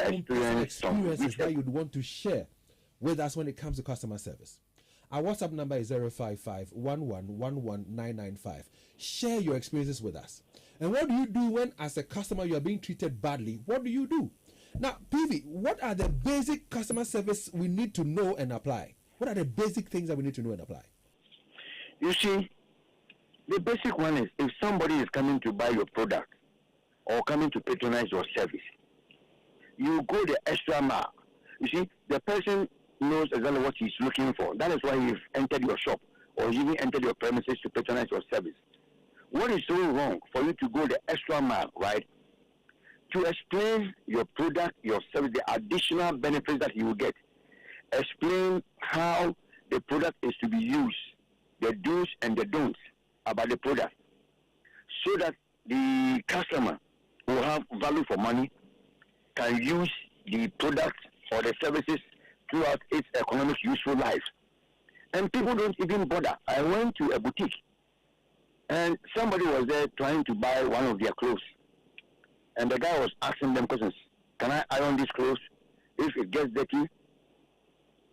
own personal experiences that you'd want to share with us when it comes to customer service. Our WhatsApp number is 055-1111-995. Share your experiences with us. And what do you do when, as a customer, you are being treated badly? What do you do? Now, PV, what are the basic customer service we need to know and apply? What are the basic things that we need to know and apply? You see, the basic one is if somebody is coming to buy your product or coming to patronize your service, you go the extra mile. You see, the person knows exactly what he's looking for. That is why he's entered your shop or even entered your premises to patronize your service. What is so wrong for you to go the extra mile, right? To explain your product, your service, the additional benefits that you will get. Explain how the product is to be used, the do's and the don'ts about the product, so that the customer will have value for money, can use the product or the services throughout its economic useful life. And people don't even bother. I went to a boutique and somebody was there trying to buy one of their clothes. And the guy was asking them questions. Can I iron this clothes? If it gets dirty,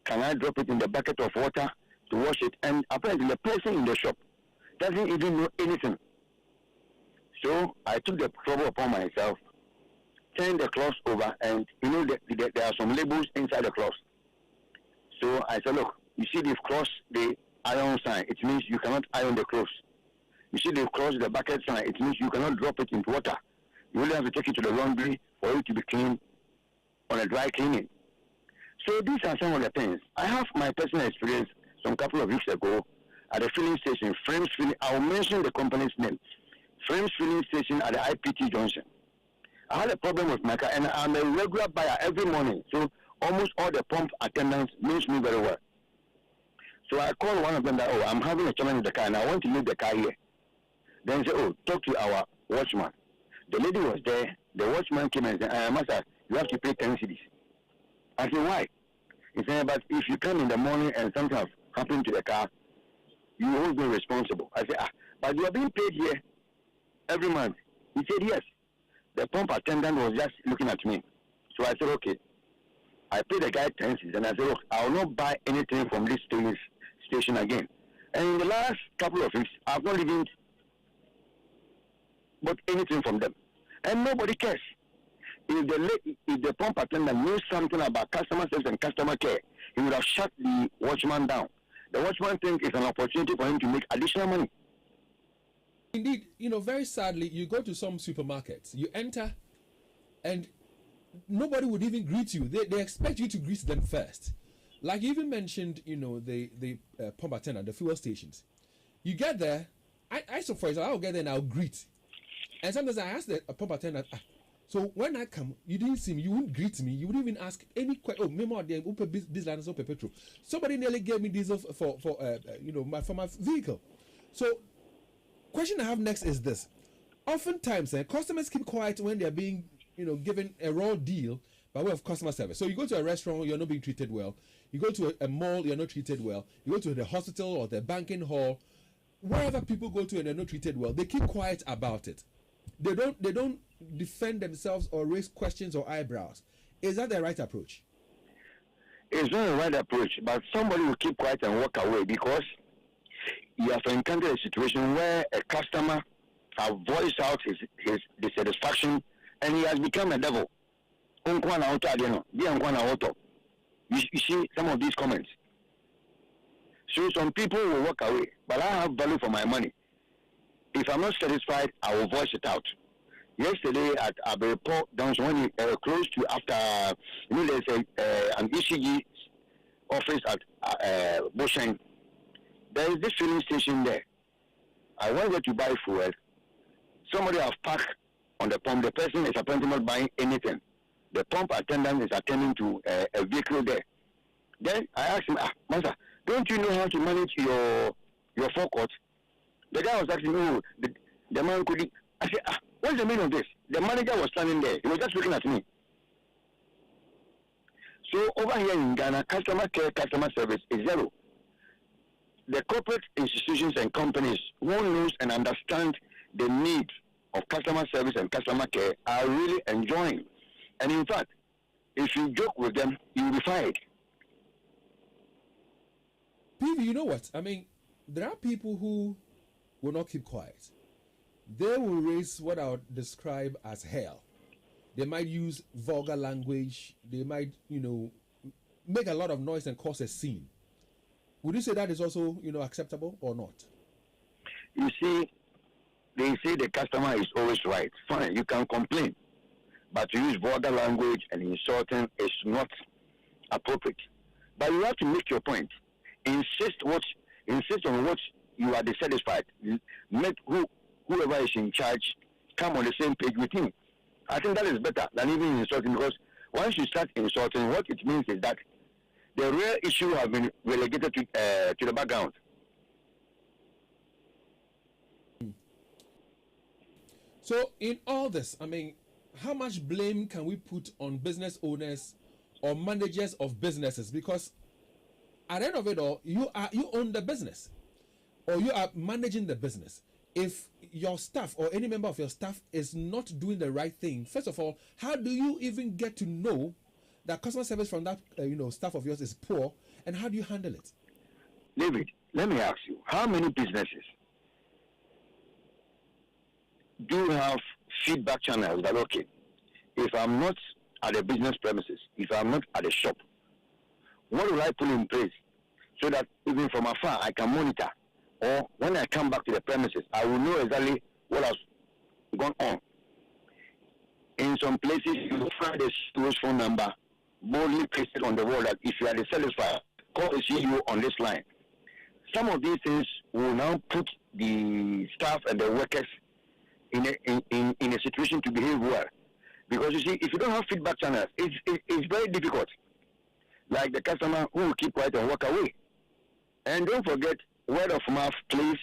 can I drop it in the bucket of water to wash it? And apparently the person in the shop doesn't even know anything. So I took the trouble upon myself, turned the cloth over, and you know there are some labels inside the cloth. So I said, look, you see they've crossed the iron sign. It means you cannot iron the clothes. You see they've crossed the bucket sign. It means you cannot drop it into water. You only have to take it to the laundry for it to be clean on a dry cleaning. So these are some of the things. I have my personal experience some couple of weeks ago at the filling station, Frames Filling. I'll mention the company's name. Frames Filling Station at the IPT Junction. I had a problem with my car, and I'm a regular buyer every morning. So almost all the pump attendants knows me very well. So I called one of them that, I'm having a challenge with the car, and I want to leave the car here. Then he said, talk to our watchman. The lady was there. The watchman came and said, Master, you have to pay 10 cedis. I said, why? He said, but if you come in the morning and something has happened to the car, you won't be responsible. I said, but you are being paid here every month. He said, yes. The pump attendant was just looking at me. So I said, okay. I paid the guy 10 cedis, and I said, look, I will not buy anything from this station again. And in the last couple of weeks, I've not even bought anything from them. And nobody cares. If the pump attendant knew something about customer service and customer care, he would have shut the watchman down. The watchman thinks it's an opportunity for him to make additional money. Indeed, very sadly, you go to some supermarkets, you enter, and nobody would even greet you. They expect you to greet them first. Like you even mentioned, the pump attendant, the fuel stations. You get there, so for example, I'll get there and I'll greet. And sometimes I ask the pump attendant, so when I come, you didn't see me, you wouldn't greet me, you wouldn't even ask any question. Petrol. Somebody nearly gave me diesel for my vehicle. So, question I have next is this: oftentimes, customers keep quiet when they are being, given a raw deal by way of customer service. So you go to a restaurant, you're not being treated well. You go to a mall, you're not treated well. You go to the hospital or the banking hall, wherever people go to and they're not treated well, they keep quiet about it. They don't defend themselves or raise questions or eyebrows. Is that the right approach? It's not the right approach, but somebody will keep quiet and walk away because you have encountered a situation where a customer has voiced out his dissatisfaction and he has become a devil. You see some of these comments. So some people will walk away, but I have value for my money. If I'm not satisfied, I will voice it out. Yesterday at Aberpo, when you close to after, there's an ECG office at Busheng. There is this filling station there. I went there to buy fuel. Somebody has parked on the pump. The person is apparently not buying anything. The pump attendant is attending to a vehicle there. Then I asked him, Master, don't you know how to manage your forecourt? The guy was asking, the man could. I said, what's the meaning of this? The manager was standing there. He was just looking at me. So over here in Ghana, customer care, customer service is zero. The corporate institutions and companies who knows and understand the need of customer service and customer care are really enjoying. And in fact, If you joke with them, you'll be fired. PV, you know what? I mean, there are people who will not keep quiet. They will raise what I would describe as hell. They might use vulgar language. They might, make a lot of noise and cause a scene. Would you say that is also, acceptable or not? You see, they say the customer is always right. Fine, you can complain. But to use vulgar language and insulting is not appropriate. But you have to make your point. Insist on what you are dissatisfied. Make whoever is in charge come on the same page with him. I think that is better than even insulting, because once you start insulting, what it means is that the real issue has been relegated to the background. So in all this, I mean, how much blame can we put on business owners or managers of businesses? Because at the end of it all, you own the business, or you are managing the business. If your staff or any member of your staff is not doing the right thing, first of all, how do you even get to know that customer service from that staff of yours is poor, and how do you handle it? David, let me ask you, how many businesses do have feedback channels that, okay, if I'm not at the business premises, if I'm not at the shop, what will I put in place so that even from afar I can monitor? Or when I come back to the premises, I will know exactly what has gone on. In some places, you will find a CEO's phone number boldly pasted on the wall that if you are dissatisfied, call the CEO on this line. Some of these things will now put the staff and the workers in a situation to behave well. Because you see, if you don't have feedback channels, it's very difficult. Like the customer who will keep quiet and walk away. And don't forget, word of mouth plays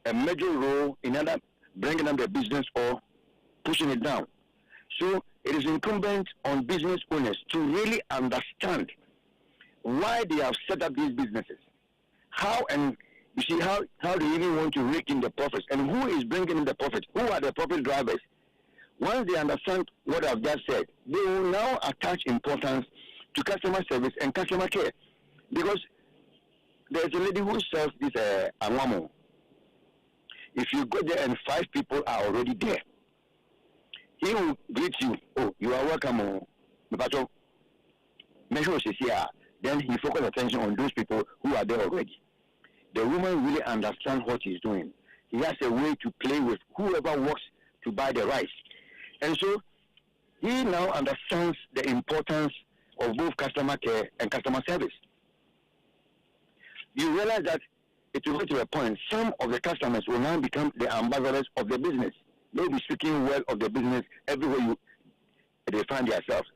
a major role in either bringing up the business or pushing it down. So it is incumbent on business owners to really understand why they have set up these businesses. How and you see how they even want to rake in the profits, and who is bringing in the profit? Who are the profit drivers? Once they understand what I've just said, they will now attach importance to customer service and customer care. Because there's a lady who sells this anwamo. If you go there and 5 people are already there, he will greet you. Oh, you are welcome. Then he focuses attention on those people who are there already. The woman really understands what he's doing. He has a way to play with whoever works to buy the rice. And so he now understands the importance of both customer care and customer service. You realize that it will get to a point, some of the customers will now become the ambassadors of the business. They'll be speaking well of the business everywhere they find themselves.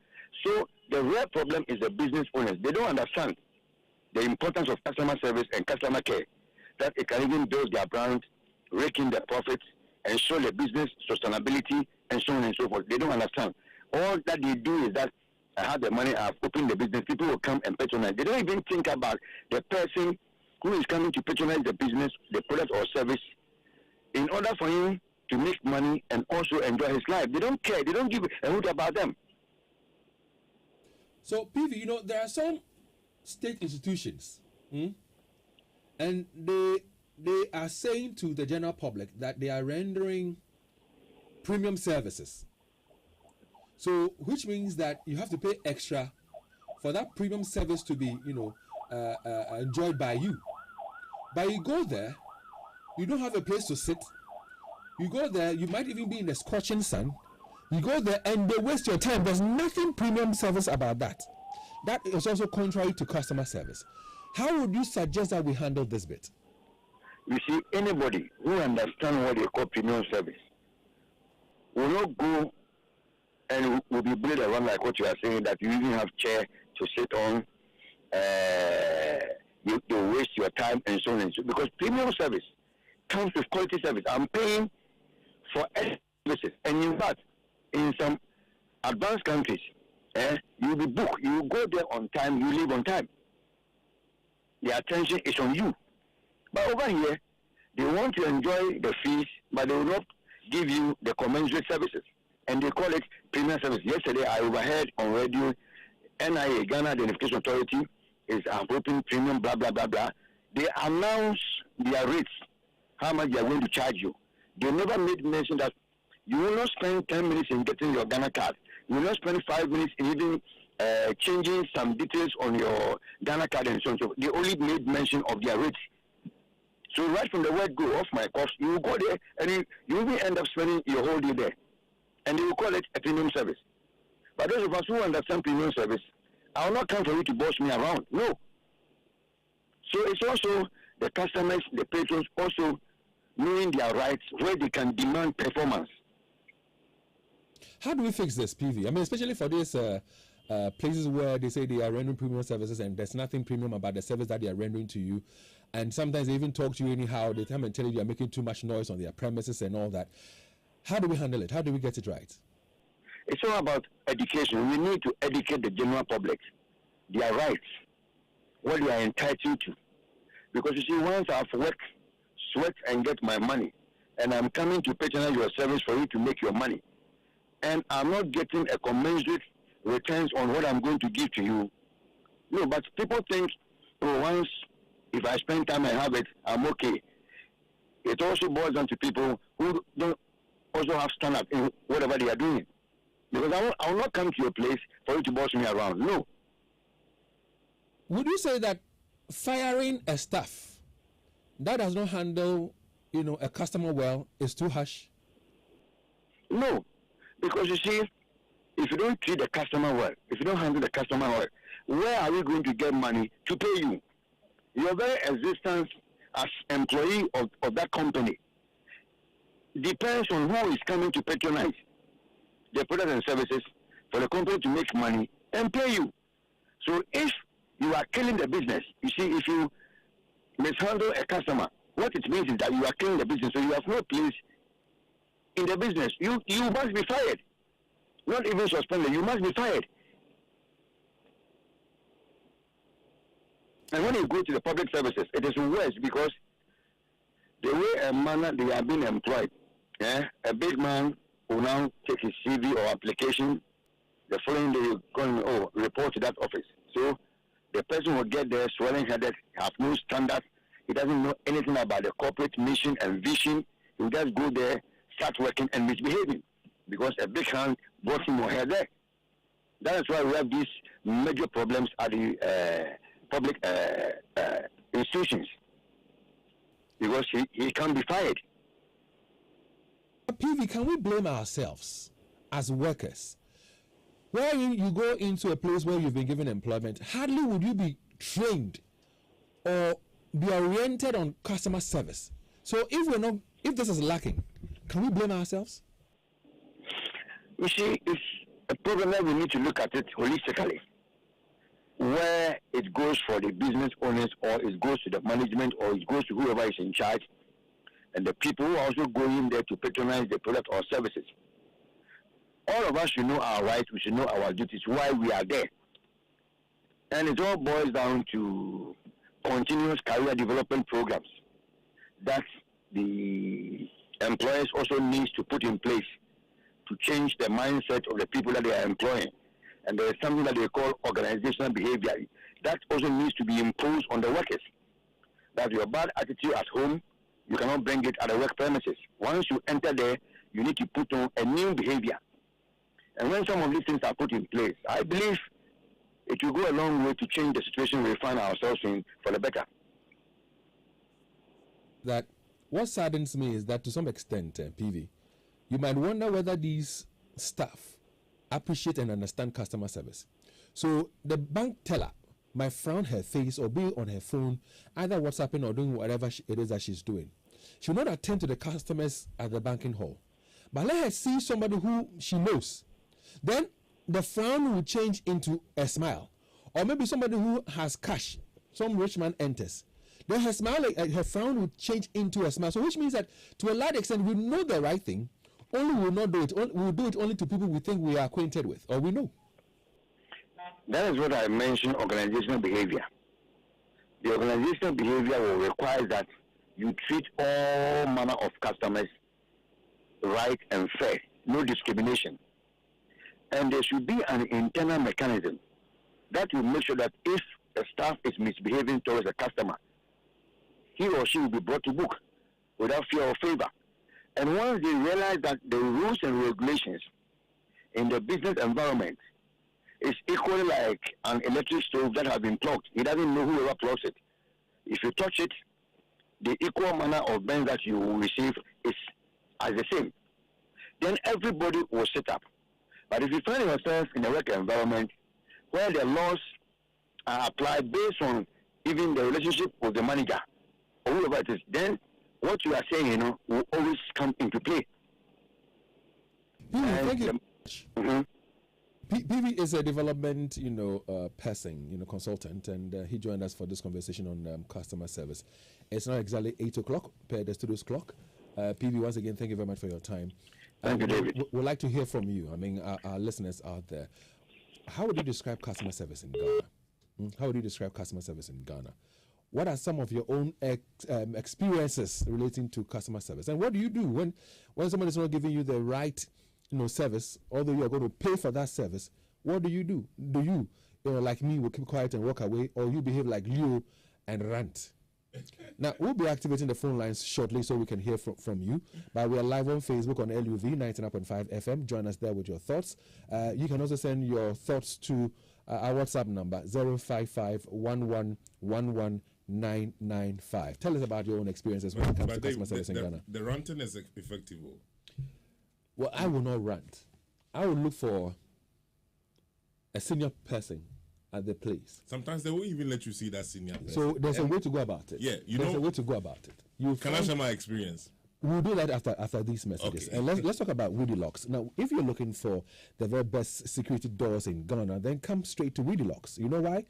So the real problem is the business owners. They don't understand the importance of customer service and customer care, that it can even build their brand, rake in their profits, and show the business sustainability, and so on and so forth. They don't understand. All that they do is that I have the money, I've opened the business, people will come and patronize. They don't even think about the person who is coming to patronize the business, the product or service, in order for him to make money and also enjoy his life. They don't care. They don't give a hoot about them. So, PV, there are some state institutions, and they are saying to the general public that they are rendering premium services. So, which means that you have to pay extra for that premium service to be, enjoyed by you. But you go there, you don't have a place to sit. You go there, you might even be in the scorching sun. You go there and they waste your time. There's nothing premium service about that. That is also contrary to customer service. How would you suggest that we handle this bit? You see, anybody who understands what they call premium service will not go and will be bullied around like what you are saying, that you even have chair to sit on, you waste your time and so on and so on. Because premium service comes with quality service. I'm paying for services. And in fact, in some advanced countries, you'll be booked. You go there on time, you leave on time. The attention is on you. But over here, they want to enjoy the fees, but they will not give you the commensurate services. and they call it premium service. Yesterday, I overheard on radio, NIA, Ghana Identification Authority, is approving premium, blah, blah, blah, blah. They announce their rates, how much they are going to charge you. They never made mention that you will not spend 10 minutes in getting your Ghana card. You will not spend 5 minutes in even changing some details on your Ghana card and so on. So they only made mention of their rates. So right from the word go, off my cost, you will go there and you will end up spending your whole day there. And they will call it a premium service. But those of us who understand premium service, I will not come for you to boss me around. No. So it's also the customers, the patrons also knowing their rights where they can demand performance. How do we fix this, PV? I mean, especially for these places where they say they are rendering premium services and there's nothing premium about the service that they are rendering to you. And sometimes they even talk to you anyhow. They come and tell you they are making too much noise on their premises and all that. How do we handle it? How do we get it right? It's all about education. We need to educate the general public, their rights, what they are entitled to. Because you see, once I've worked, sweat and get my money, and I'm coming to patronize your service for you to make your money, and I'm not getting a commensurate returns on what I'm going to give to you. No, but people think, oh, once if I spend time and have it, I'm okay. It also boils down to people who don't also have standard in whatever they are doing. Because I will not come to your place for you to boss me around. No. Would you say that firing a staff that does not handle, a customer well is too harsh? No. Because you see, if you don't treat the customer well, if you don't handle the customer well, where are we going to get money to pay you? Your very existence as employee of that company depends on who is coming to patronize the products and services for the company to make money and pay you. So if you are killing the business, you see, if you mishandle a customer, what it means is that you are killing the business, so you have no place in the business. You must be fired. Not even suspended, you must be fired. And when you go to the public services, it is worse because the way and manner they are being employed, a big man will now take his CV or application, the following day you go report to that office. So the person will get there swelling headed, have no standards, he doesn't know anything about the corporate mission and vision. He will just go there, start working and misbehaving because a big hand brought him or her there. That is why we have these major problems at the public institutions, because he can't be fired. PV, can we blame ourselves as workers? Where you go into a place where you've been given employment, hardly would you be trained or be oriented on customer service. So if this is lacking, can we blame ourselves? You see, it's a problem that we need to look at it holistically. Where it goes for the business owners, or it goes to the management, or it goes to whoever is in charge, and the people who are also going there to patronize the product or services. All of us should know our rights, we should know our duties, why we are there. And it all boils down to continuous career development programs that the employers also needs to put in place to change the mindset of the people that they are employing. And there is something that they call organizational behavior that also needs to be imposed on the workers. That your bad attitude at home, you cannot bring it at the work premises. Once you enter there, you need to put on a new behavior. And when some of these things are put in place, I believe it will go a long way to change the situation we find ourselves in for the better. That what saddens me is that to some extent, PV, you might wonder whether these staff appreciate and understand customer service. So the bank teller might frown her face or be on her phone, either WhatsApping or doing whatever it is that she's doing. She will not attend to the customers at the banking hall. But let her see somebody who she knows. Then the frown will change into a smile. Or maybe somebody who has cash, some rich man enters. Then her smile, her frown will change into a smile. So which means that to a large extent we know the right thing, only we will not do it. We will do it only to people we think we are acquainted with or we know. That is what I mentioned, organizational behavior. The organizational behavior will require that you treat all manner of customers right and fair. no discrimination. And there should be an internal mechanism that will make sure that if a staff is misbehaving towards a customer, he or she will be brought to book without fear or favor. And once they realize that the rules and regulations in the business environment is equally like an electric stove that has been plugged, he doesn't know whoever plugs it. If you touch it, the equal manner of burn that you will receive is as the same. Then everybody will sit up. But if you find yourself in a work environment where the laws are applied based on even the relationship with the manager or whoever it is, then what you are saying, will always come into play. Thank you. PV is a development, person, consultant, and he joined us for this conversation on customer service. It's now exactly 8 o'clock per the studio's clock. PV, once again, thank you very much for your time. Thank you, David. We'd like to hear from you. I mean, our listeners out there. How would you describe customer service in Ghana? How would you describe customer service in Ghana? What are some of your own experiences relating to customer service? And what do you do when someone is not giving you the right service, although you are going to pay for that service? What do you do? Do you, like me, will keep quiet and walk away, or you behave like Leo and rant? Now, we'll be activating the phone lines shortly so we can hear from you. But we are live on Facebook on LUV 99.5 FM. Join us there with your thoughts. You can also send your thoughts to our WhatsApp number 055-1111-995. Tell us about your own experiences when it comes to customer service in Ghana. The ranting is effective. Well, I will not rant. I will look for a senior person at the place. Sometimes they won't even let you see that senior person. So there's a way to go about it. Yeah, there's a way to go about it. Can I share my experience? We'll do that after these messages. Okay. And let's talk about Woody Locks. Now, if you're looking for the very best security doors in Ghana, then come straight to Woody Locks. You know why?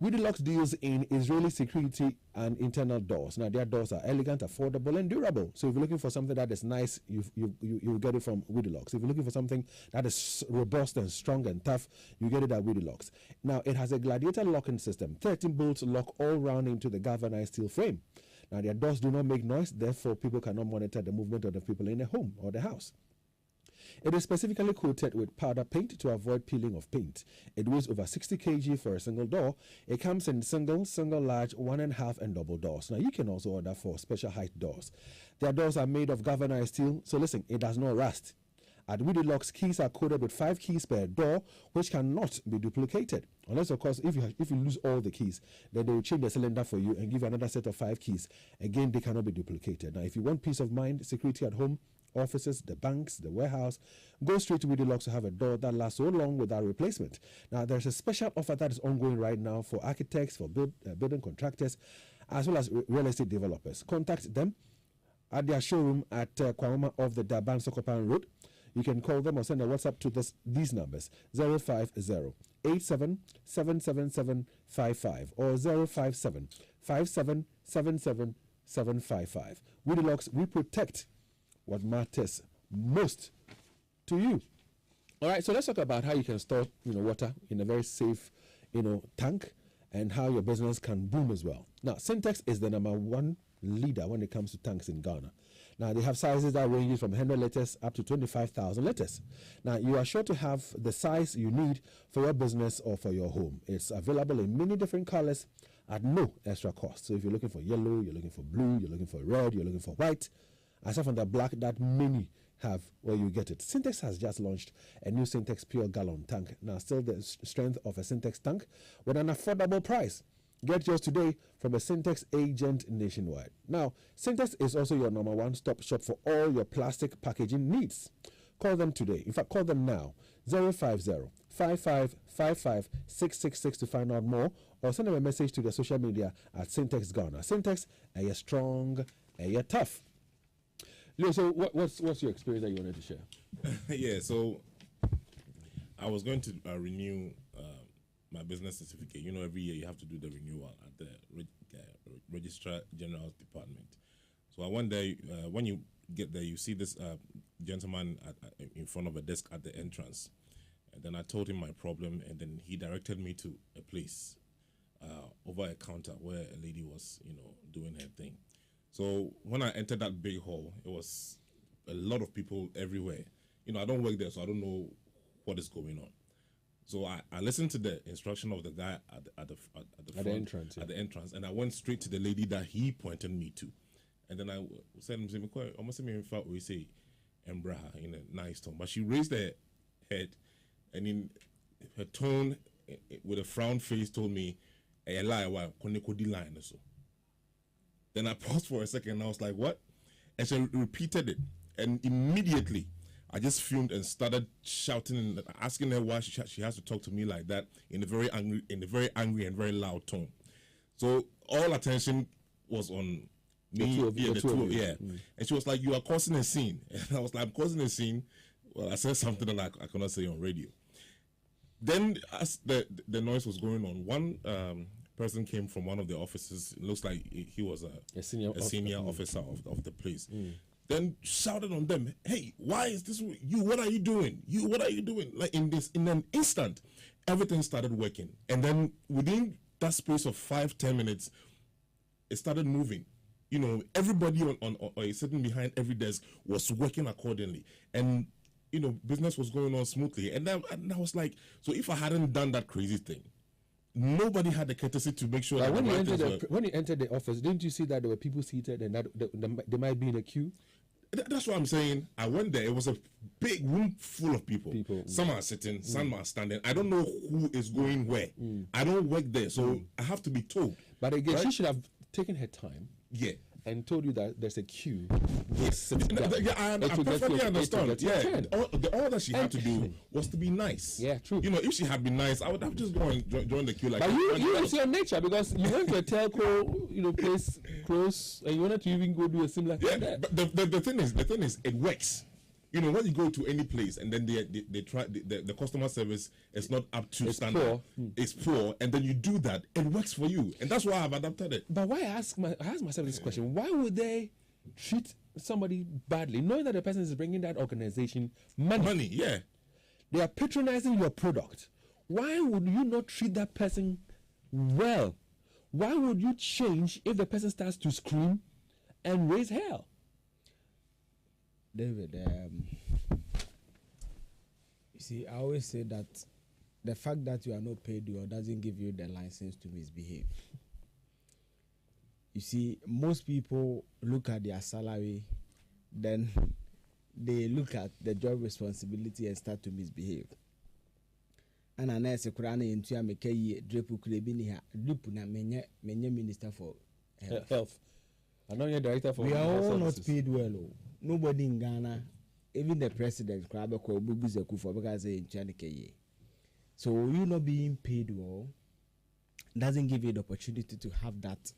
Woody Locks deals in Israeli security and internal doors. Now, their doors are elegant, affordable, and durable. So if you're looking for something that is nice, you get it from Woody Locks. If you're looking for something that is robust and strong and tough, you get it at Woody Locks. Now, it has a gladiator locking system. 13 bolts lock all round into the galvanized steel frame. Now, their doors do not make noise, therefore people cannot monitor the movement of the people in the home or the house. It is specifically coated with powder paint to avoid peeling of paint. It weighs over 60 kg for a single door. It comes in single, large, 1.5 and double doors. Now, you can also order for special height doors. Their doors are made of galvanized steel, so listen, it does not rust. At Woody Locks, keys are coded with 5 keys per door, which cannot be duplicated. Unless, of course, if you lose all the keys, then they will change the cylinder for you and give you another set of 5 keys. Again, they cannot be duplicated. Now, if you want peace of mind, security at home, offices, the banks, the warehouse, go straight to Woody Locks to have a door that lasts so long without replacement. Now, there's a special offer that is ongoing right now for architects, for building contractors, as well as real estate developers. Contact them at their showroom at Kwamama of the Daban Sokopan Road. You can call them or send a WhatsApp to these numbers 050-87777755 or 057-5777-755. Woody Locks, we protect what matters most to you. All right, so let's talk about how you can store water in a very safe tank and how your business can boom as well. Now, Syntex is the #1 leader when it comes to tanks in Ghana. Now, they have sizes that range from 100 liters up to 25,000 liters. Now, you are sure to have the size you need for your business or for your home. It's available in many different colors at no extra cost. So if you're looking for yellow, you're looking for blue, you're looking for red, you're looking for white, aside from the black that many have, where you get it. Syntex has just launched a new Syntex Pure Gallon tank. Now, still the strength of a Syntex tank with an affordable price. Get yours today from a Syntex agent nationwide. Now, Syntex is also your #1 stop shop for all your plastic packaging needs. Call them today. In fact, call them now. 050-5555-666 to find out more, or send them a message to their social media at Syntex Ghana. Syntex, are you strong? Are you tough? Leo, so what's your experience that you wanted to share? Yeah, so I was going to renew my business certificate. Every year you have to do the renewal at the Registrar General's Department. So I went there. When you get there, you see this gentleman in front of a desk at the entrance. And then I told him my problem, and then he directed me to a place over a counter where a lady was, doing her thing. So when I entered that big hall, it was a lot of people everywhere. I don't work there, so I don't know what is going on. So I listened to the instruction of the guy at the front, at the entrance, and I went straight to the lady that he pointed me to, and then I said, "Almost me in fact we say, Embraha in a nice tone," but she raised her head, and in her tone, with a frown face, told me, "A lie, why line so." Then I paused for a second, and I was like, "What?" And she repeated it, and immediately I just fumed and started shouting and asking her why she has to talk to me like that in a very angry and very loud tone. So all attention was on me, the two of you. And she was like, "You are causing a scene." And I was like, "I'm causing a scene." Well, I said something that I cannot say on radio. Then as the noise was going on, one person came from one of the offices. It looks like he was a senior officer of the place. Then shouted on them, "Hey, why is this you? What are you doing? What are you doing?" Like in an instant, everything started working. And then within that space of 5-10 minutes, it started moving. Everybody on sitting behind every desk was working accordingly. And business was going on smoothly. And I was like, so if I hadn't done that crazy thing, nobody had the courtesy to make sure that when you entered the office, didn't you see that there were people seated and that they might be in a queue? That's what I'm saying. I went there. It was a big room full of people. Some are sitting, some are standing. I don't know who is going where. I don't work there, so I have to be told. But again, she should have taken her time. Yeah. And told you that there's a queue. Yes. I perfectly understand. Yeah. All that she had to do was to be nice. Yeah, true. If she had been nice, I would have just gone and joined the queue. Like, but it's your nature, because you went to a telco, place close, and you wanted to even go do a similar thing. Yeah, but the thing is, it works. When you go to any place and then they try the customer service is not up to standard. It's poor, and then you do that, it works for you, and that's why I've adapted it. But why I ask myself this question: why would they treat somebody badly, knowing that the person is bringing that organization money? Money, yeah. They are patronizing your product. Why would you not treat that person well? Why would you change if the person starts to scream and raise hell? David, you see, I always say that the fact that you are not paid well doesn't give you the license to misbehave. You see, most people look at their salary, then they look at the job responsibility and start to misbehave. And I say, "Kurani into a mekei drepu kulebini ha drepu na menye minister for health. I know you're director for. We are all not paid well. Nobody in Ghana, even the president, so you not being paid well doesn't give you the opportunity to have that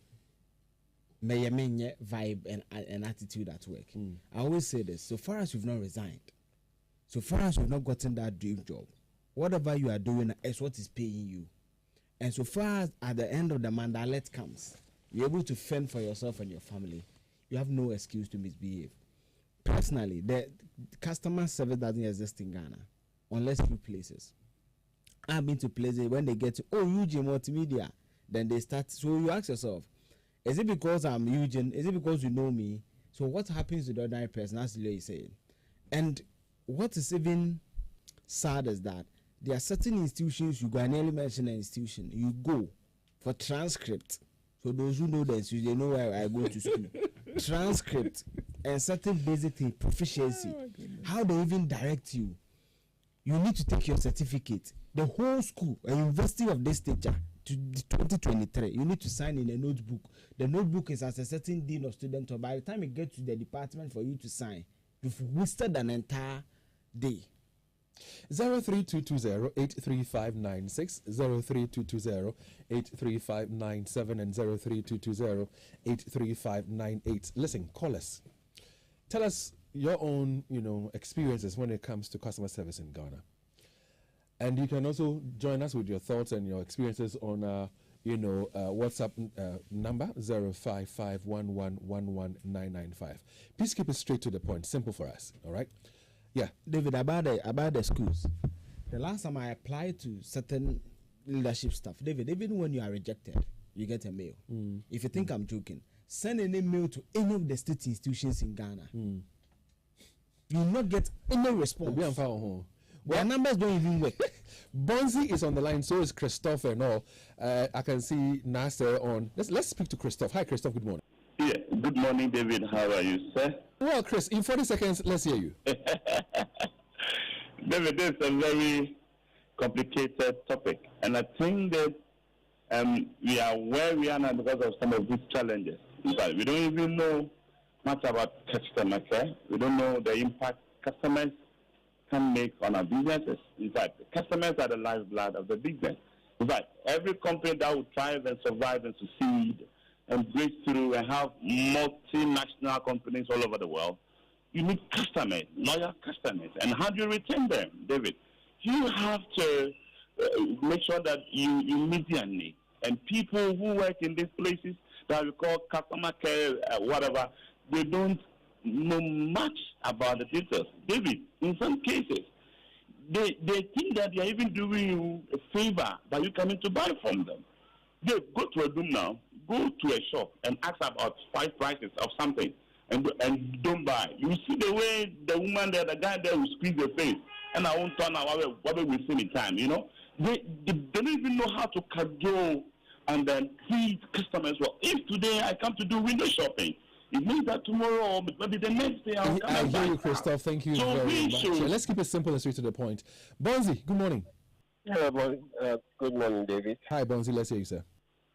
vibe and attitude at work. I always say this: so far as you've not resigned, so far as you've not gotten that dream job, whatever you are doing is what is paying you. And so far as at the end of the month, that let comes, you're able to fend for yourself and your family. You have no excuse to misbehave. Personally, the customer service doesn't exist in Ghana unless few places. I've been to places when they get to Eugene Multimedia, then they start. So you ask yourself, is it because I'm Eugene? Is it because you know me? So what happens to the ordinary person? That's what you're saying. And what is even sad is that there are certain institutions, you go and nearly mention an institution, you go for transcript. So those who know the institution, they know where I go to school. Transcript and certain basic thing, proficiency, how they even direct you. You need to take your certificate. The whole school, a university of this teacher to 2023, you need to sign in a notebook. The notebook is as a certain dean of student, or by the time you get to the department for you to sign, you've wasted an entire day. 03220-83596, 03220-83597, and 03220-83598. Listen, call us. Tell us your own, experiences when it comes to customer service in Ghana. And you can also join us with your thoughts and your experiences on WhatsApp number 05511119995. Please keep it straight to the point, simple for us. All right. Yeah, David, about the schools. The last time I applied to certain leadership stuff, David, even when you are rejected, you get a mail. If you think I'm joking, send an email to any of the state institutions in Ghana. You will not get any response. Their numbers don't even work. Bonzi is on the line, so is Christophe and all. I can see Nasser on. Let's speak to Christophe. Hi, Christophe. Good morning. Yeah, good morning, David. How are you, sir? Well, Chris, in 40 seconds, let's hear you. David, this is a very complicated topic, and I think that we are where we are now because of some of these challenges. In fact, we don't even know much about customer care. We don't know the impact customers can make on our businesses. In fact, customers are the lifeblood of the business. In fact, every company that will thrive and survive and succeed and break through and have multinational companies all over the world, you need customers, loyal customers. And how do you retain them, David? You have to make sure that you meet their needs. And people who work in these places that we call customer care, whatever, they don't know much about the details. David, in some cases, they think that they are even doing you a favor by you coming to buy from them. They go to a room now, go to a shop and ask about 5 prices of something and don't buy. You see the way the woman there, the guy there will squeeze their face and I won't turn out what we see in time, you know. They don't even know how to cajole and then treat customers well. If today I come to do window shopping, it means that tomorrow or maybe the next day I'll come I and hear buy. you, Christophe. Thank you very much. Let's keep it simple and straight to the point. Bonzi, good morning. Hello, good morning, David. Hi, Bonzi. Let's hear you, sir.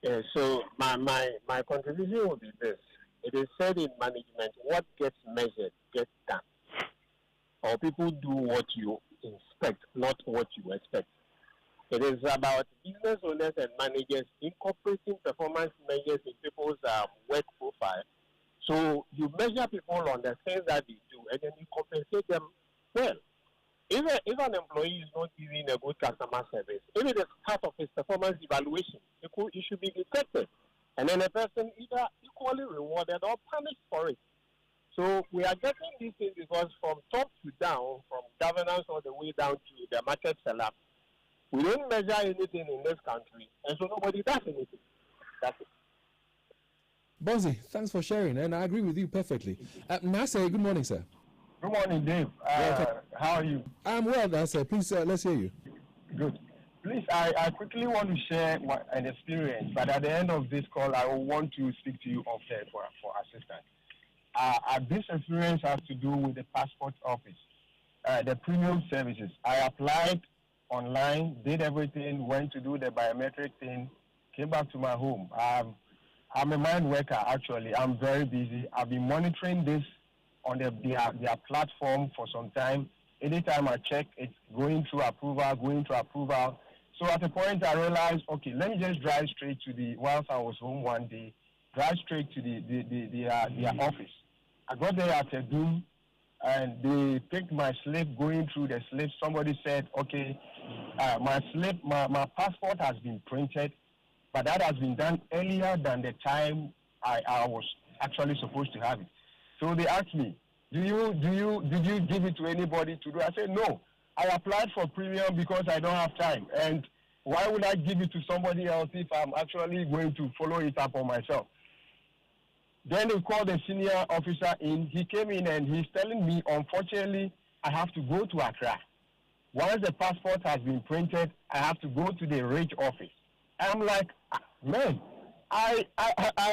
Yeah, so my contribution would be this. It is said in management, what gets measured gets done. Or people do what you inspect, not what you expect. It is about business owners and managers incorporating performance measures in people's work profile. So you measure people on the things that they do, and then you compensate them well. If an employee is not giving a good customer service, if it is part of his performance evaluation, it should be detected. And then a person either equally rewarded or punished for it. So we are getting these things because from top to down, from governance all the way down to the market seller, we don't measure anything in this country, and so nobody does anything. That's it. Bonzi, thanks for sharing, and I agree with you perfectly. Nasser, good morning, sir. Good morning, Dave. How are you? I'm well, Nasser. Please, let's hear you. Good. Please, I quickly want to share an experience, but at the end of this call, I will want to speak to you offline for assistance. This experience has to do with the passport office, the premium services. I applied online, did everything, went to do the biometric thing, came back to my home. I'm a mind worker, actually. I'm very busy. I've been monitoring this on their platform for some time. Anytime I check, it's going through approval. So at a point, I realized, okay, let me just drive straight to whilst I was home one day, drive straight to their office. I got there at a doom, and they picked my slip. Going through the slip, somebody said, okay, my passport has been printed, but that has been done earlier than the time I was actually supposed to have it. So they asked me, did you give it to anybody to do? I said, no, I applied for premium because I don't have time. And why would I give it to somebody else if I'm actually going to follow it up on myself? Then they called the senior officer in. He came in and he's telling me, unfortunately, I have to go to Accra. Once the passport has been printed, I have to go to the rate office. I'm like, man, I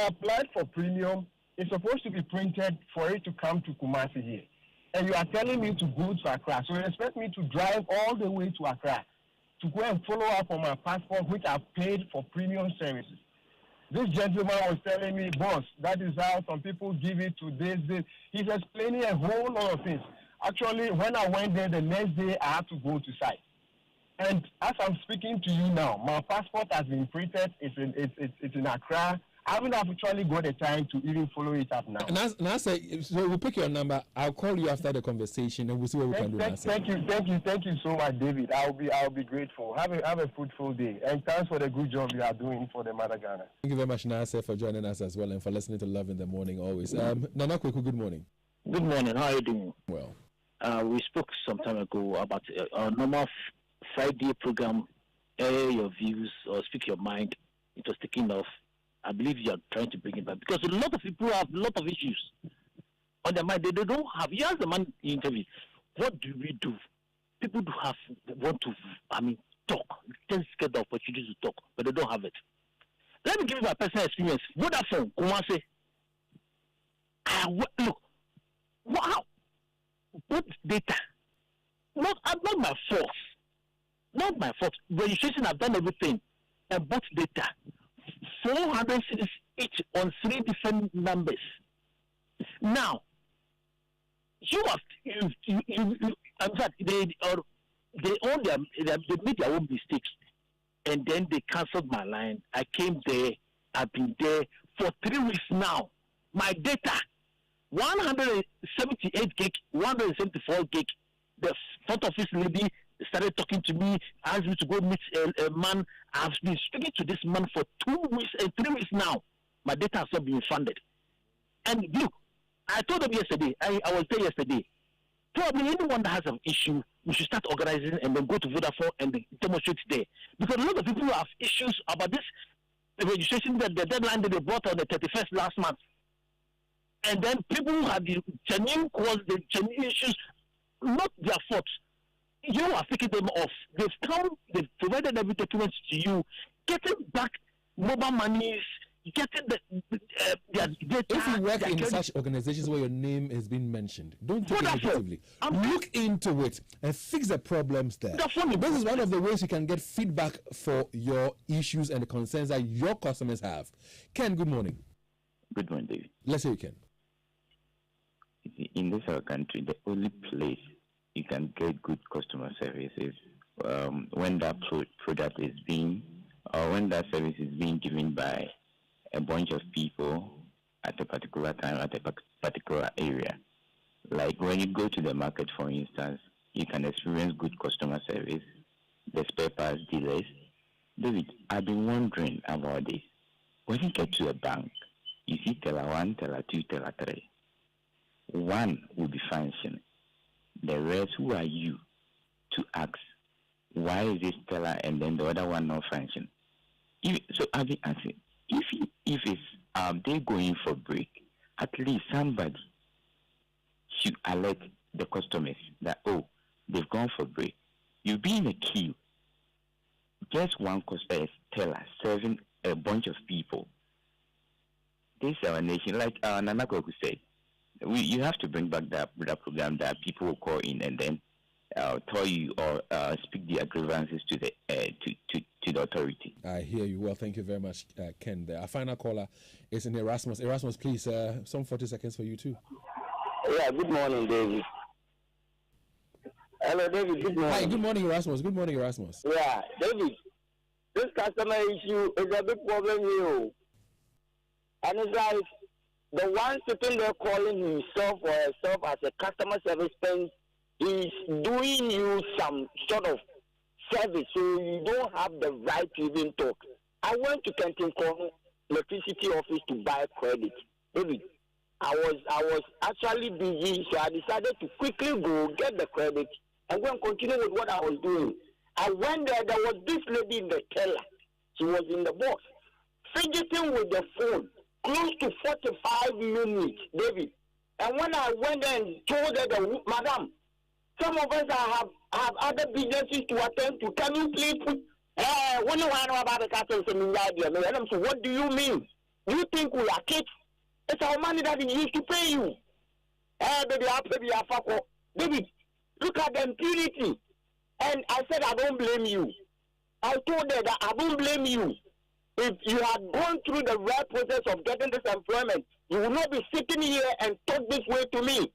applied for premium. It's supposed to be printed for it to come to Kumasi here. And you are telling me to go to Accra. So you expect me to drive all the way to Accra to go and follow up on my passport, which I've paid for premium services. This gentleman was telling me, boss, that is how some people give it to this. He's explaining a whole lot of things. Actually, when I went there the next day, I had to go to site. And as I'm speaking to you now, my passport has been printed. It's in Accra. I haven't actually got the time to even follow it up now. Nasser, so we'll pick your number. I'll call you after the conversation, and we'll see what we can do. Thank you so much, David. I'll be grateful. Have a fruitful day, and thanks for the good job you are doing for the Mother Ghana. Thank you very much, Nasser, for joining us as well, and for listening to Love in the Morning always. Nana Kweku, good morning. Good morning. How are you doing? Well, we spoke some time ago about a normal Friday program. Air your views or speak your mind. It was taken off. I believe you are trying to bring it back because a lot of people have a lot of issues. on their mind. They don't have. You ask the man in interview, what do we do? People do want to, talk. Just get the opportunity to talk, but they don't have it. Let me give you my personal experience. Vodafone, Kumase. Look, wow, what data? Not my fault. Not my fault. Registration, I've done everything. And bought data. 400 cities each on 3 different numbers. Now, in fact, they made their own mistakes. And then they cancelled my line. I came there. I've been there for 3 weeks now. My data, 178 gig, 174 gig. The front office lady started talking to me, asked me to go meet a man. I've been speaking to this man for 2 weeks and 3 weeks now. My data has not been funded. And look, I told them yesterday, I was there yesterday, probably anyone that has an issue, we should start organizing and then go to Vodafone and demonstrate there. Because a lot of people have issues about this registration, the deadline that they brought on the 31st last month. And then people who have the genuine cause, the genuine issues, not their fault. You are taking them off. They've provided every document to you, getting back mobile monies, getting their data. If you work in such organizations where your name has been mentioned, don't take it negatively. Look into it and fix the problems there. This is one of the ways you can get feedback for your issues and the concerns that your customers have. Ken, good morning. Good morning, David. Let's say you can. In this our country, the only place you can get good customer service is when that product is being, or when that service is being given by a bunch of people at a particular time, at a particular area. Like when you go to the market, for instance, you can experience good customer service, the spare parts dealers. David, I've been wondering about this. When you get to a bank, you see teller 1, teller 2, teller 3. One will be functioning. The rest, who are you to ask, why is this teller and then the other one not functioning? So I've been asking, if it's they going for break, at least somebody should alert the customers that, oh, they've gone for break. You be in a queue. Just one customer teller serving a bunch of people. This is our nation. Like Nana Koku said, you have to bring back that program that people will call in and then tell you or speak their grievances to the authority. I hear you. Well, thank you very much, Ken. There. Our final caller is in Erasmus. Erasmus, please, some 40 seconds for you too. Yeah, good morning, David. Hello, David. Good morning. Hi, good morning, Erasmus. Good morning, Erasmus. Yeah, David, this customer issue is a big problem here. And it's like the one sitting there calling himself or herself as a customer service person is doing you some sort of service, so you don't have the right to even talk. I went to Kenton electricity office to buy credit. David, I was actually busy, so I decided to quickly go get the credit and go and continue with what I was doing. I went there was this lady in the teller. She was in the box, fidgeting with the phone, close to 45 minutes, David. And when I went there and told her, Madam, some of us have other businesses to attend to. Can you please put when you want to know about the cattle, so what do you mean? Do you think we are kids? It's our money that we used to pay you. David, look at the impunity. And I said, I don't blame you. I told her that I don't blame you. If you had gone through the right process of getting this employment, you will not be sitting here and talk this way to me.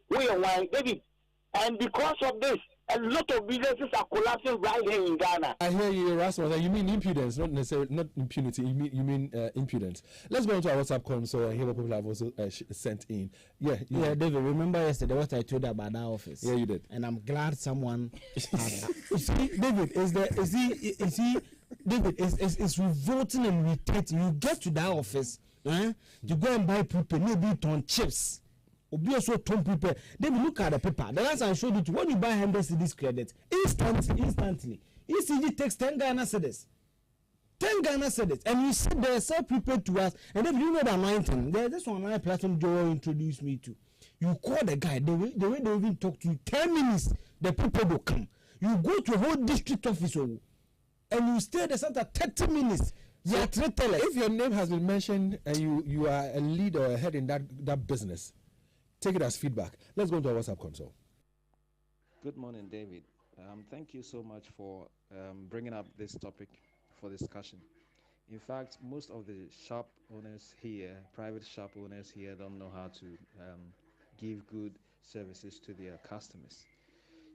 We are wine, David. And because of this, a lot of businesses are collapsing right here in Ghana. I hear you, Erasmus. You mean impudence, not necessarily not impunity. You mean impudence. Let's go into our WhatsApp console and hear what people have also sent in. Yeah, David. Remember yesterday what I told you about that office? Yeah, you did. And I'm glad someone. You see, David, David, it's revolting and irritating. You get to that office, you go and buy people, maybe it on chips. Also, David, look at the paper. The last I showed you, when you buy 100 cedis credit, instantly, ECG takes 10 Ghana cedis. 10 Ghana cedis, and you sit there, sell prepaid to us, and if you know the anointing, there's this online platform Joel introduced me to. You call the guy, the way they even talk to you, 10 minutes, the people will come. You go to a whole district office, and you stay there for 30 minutes. So if your name has been mentioned and you are a lead or a head in that business, take it as feedback. Let's go into our WhatsApp console. Good morning, David. Thank you so much for bringing up this topic for discussion. In fact, most of the shop owners here, private shop owners here, don't know how to give good services to their customers.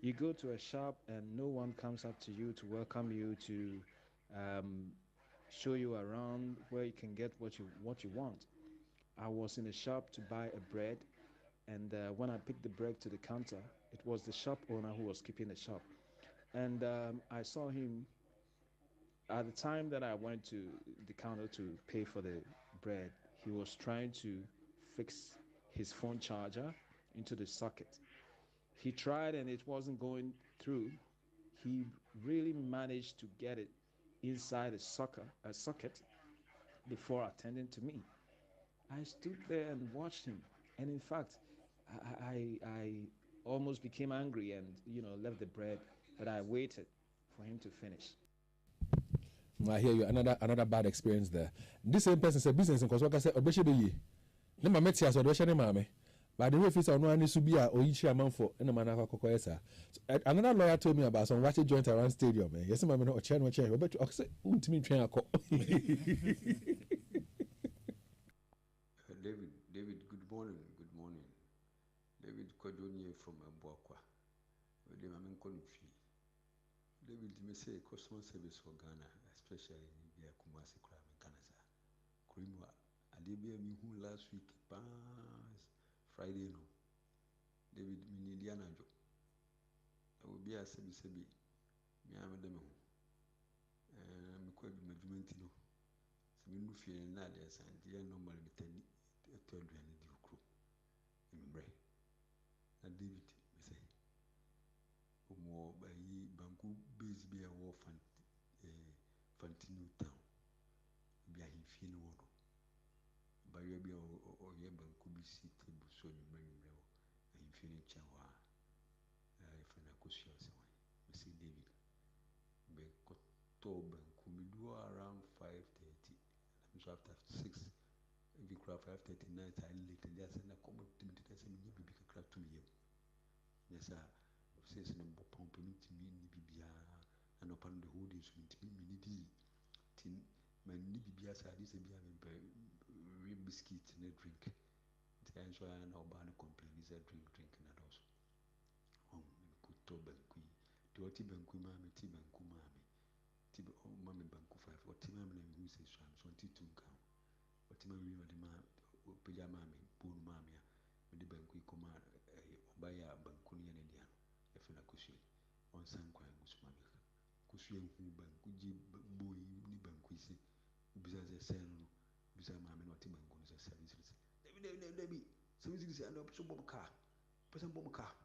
You go to a shop and no one comes up to you to welcome you, to show you around where you can get what you want. I was in a shop to buy a bread, and when I picked the bread to the counter, it was the shop owner who was keeping the shop. And I saw him at the time that I went to the counter to pay for the bread. He was trying to fix his phone charger into the socket. He tried and it wasn't going through. He really managed to get it inside a socket before attending to me. I stood there and watched him, and in fact, I almost became angry and left the bread, but I waited for him to finish. I hear you. Another bad experience there. This same person said business in Koswaka said Obeshe be ye. Nema metia so Obeshe ne mame. But the way if it's on one subia or each man for in a manaka kokoesa. Another lawyer told me about some watch joint around stadium. Yes, my man or chair no chair. But you say ultimate train a David, good morning. David Kodonie from Mboakwa. The Mamin Konfi. David, you may say customer service for Ghana, especially in the Kumasi crime in Canada. Krimwa, Adibia me who last week, Friday no. David Minidiana Jo. I will be a sebi, me am a demo. I'm quite my jumentino. Some new feeling that there's and the normal with a third and the crew. Remember, David, we say. More by Banku base be a war Fantino town. Be a infino one. By your be or your Banku be seated, so you bring him a infinite chawa. If an accusation, Mr. David. Be Koto Banku, we do around 5:30. So after 6, if you craft 5:30 night, I later just send a comment to me to tell me you be craft to me. Yes, sir. Says no pumping to me in Bibia and upon the hood is with me tin my Nibia side is a beer real biscuit and a drink. The answer and our banner complain is a drink and also. Put to Banqui, to a Tibanqui mammy, Tibanqui mammy, Tib mammy Banqui 5 or Timammy who says so 22 count. But Timammy, Pajama, Poon Mamma, with the Banqui command by a Bancunian Indian. Efena kushi on san kwan gusumami kushi enhu banku ji boy ni banku ise ubisa ze sen no ubisa ma me no ti banku no se services debi services and up so bom car person bom car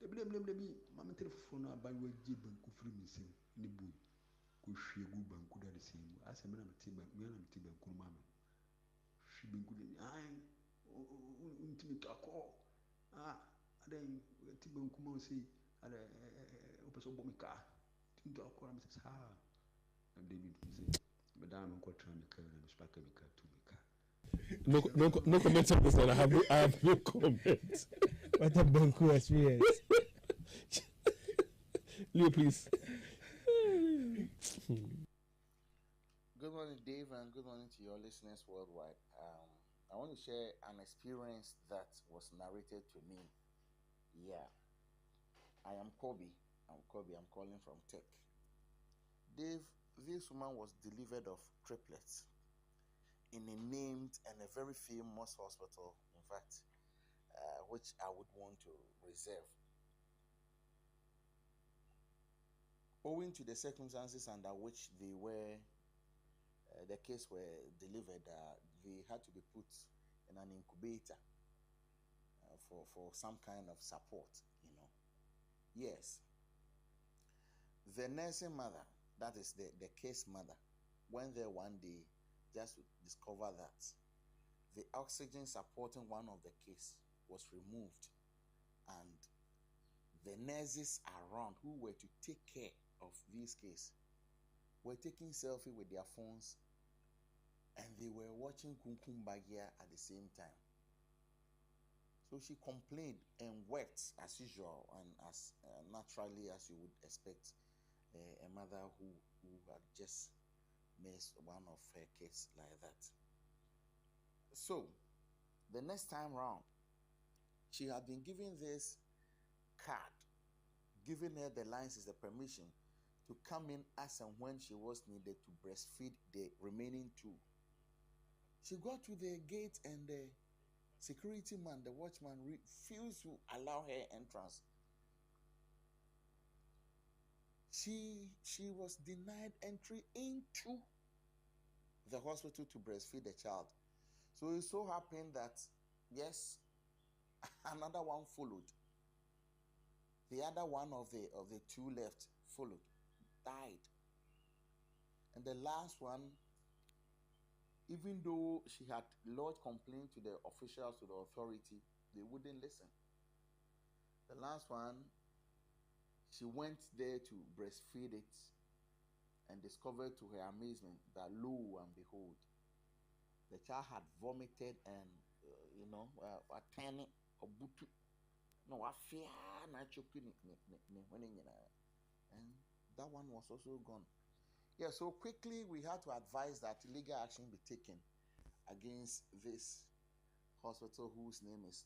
debi ma me telephone no aban wa ji banku free mi sim ni boy ko hwie gu banku da de sim asa me na me ti banku ma me hwi banku ni ai untimi to akọ then ti banku ma say and person bought me car. Think to call Mrs. Ha. And David said, Madame, I'm quite trying to carry a spark of car to me car. No comments on this one. I have no comments. What a Banku experience. Leo, please. Good morning, Dave, and good morning to your listeners worldwide. I want to share an experience that was narrated to me. Yeah. I am Kobe. I'm calling from Tech. Dave, this woman was delivered of triplets in a named and a very famous hospital, in fact, which I would want to reserve. Owing to the circumstances under which the case were delivered, they had to be put in an incubator for some kind of support, Yes. The nursing mother, that is the case mother, went there one day just to discover that the oxygen supporting one of the case was removed, and the nurses around who were to take care of these cases were taking selfie with their phones, and they were watching Kumkum Bagia at the same time. So she complained and wept as usual, and as naturally as you would expect a mother who had just missed one of her kids like that. So the next time round, she had been given this card, giving her the license, the permission to come in as and when she was needed to breastfeed the remaining two. She got to the gate and the security man, the watchman, refused to allow her entrance. She was denied entry into the hospital to breastfeed the child. So it so happened that, yes, another one followed. The other one of the two left followed, died. And the last one, even though she had lodged complaint to the officials, to the authority, they wouldn't listen. The last one, she went there to breastfeed it and discovered to her amazement that lo and behold, the child had vomited and, a tiny, a butu, no, a fear, and that one was also gone. Yeah, so quickly we had to advise that legal action be taken against this hospital whose name is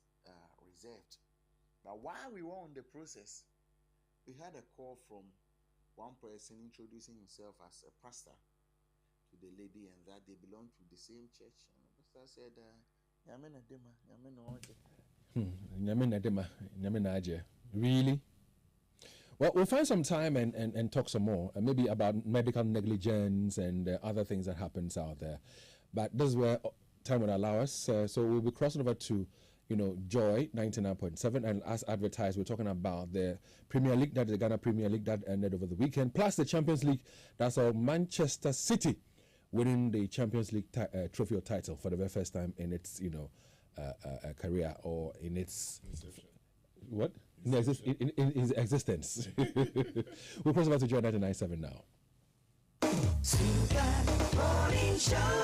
reserved. But while we were on the process, we had a call from one person introducing himself as a pastor to the lady, and that they belong to the same church. And the pastor said, Really? Well, we'll find some time and talk some more, maybe about medical negligence and other things that happens out there. But this is where time would allow us. So we'll be crossing over to, Joy 99.7, and as advertised, we're talking about the Premier League, that is the Ghana Premier League that ended over the weekend, plus the Champions League. That's our Manchester City winning the Champions League trophy or title for the very first time in its, career, or in its what? In his existence. We'll cross over to Joy 99.7 now.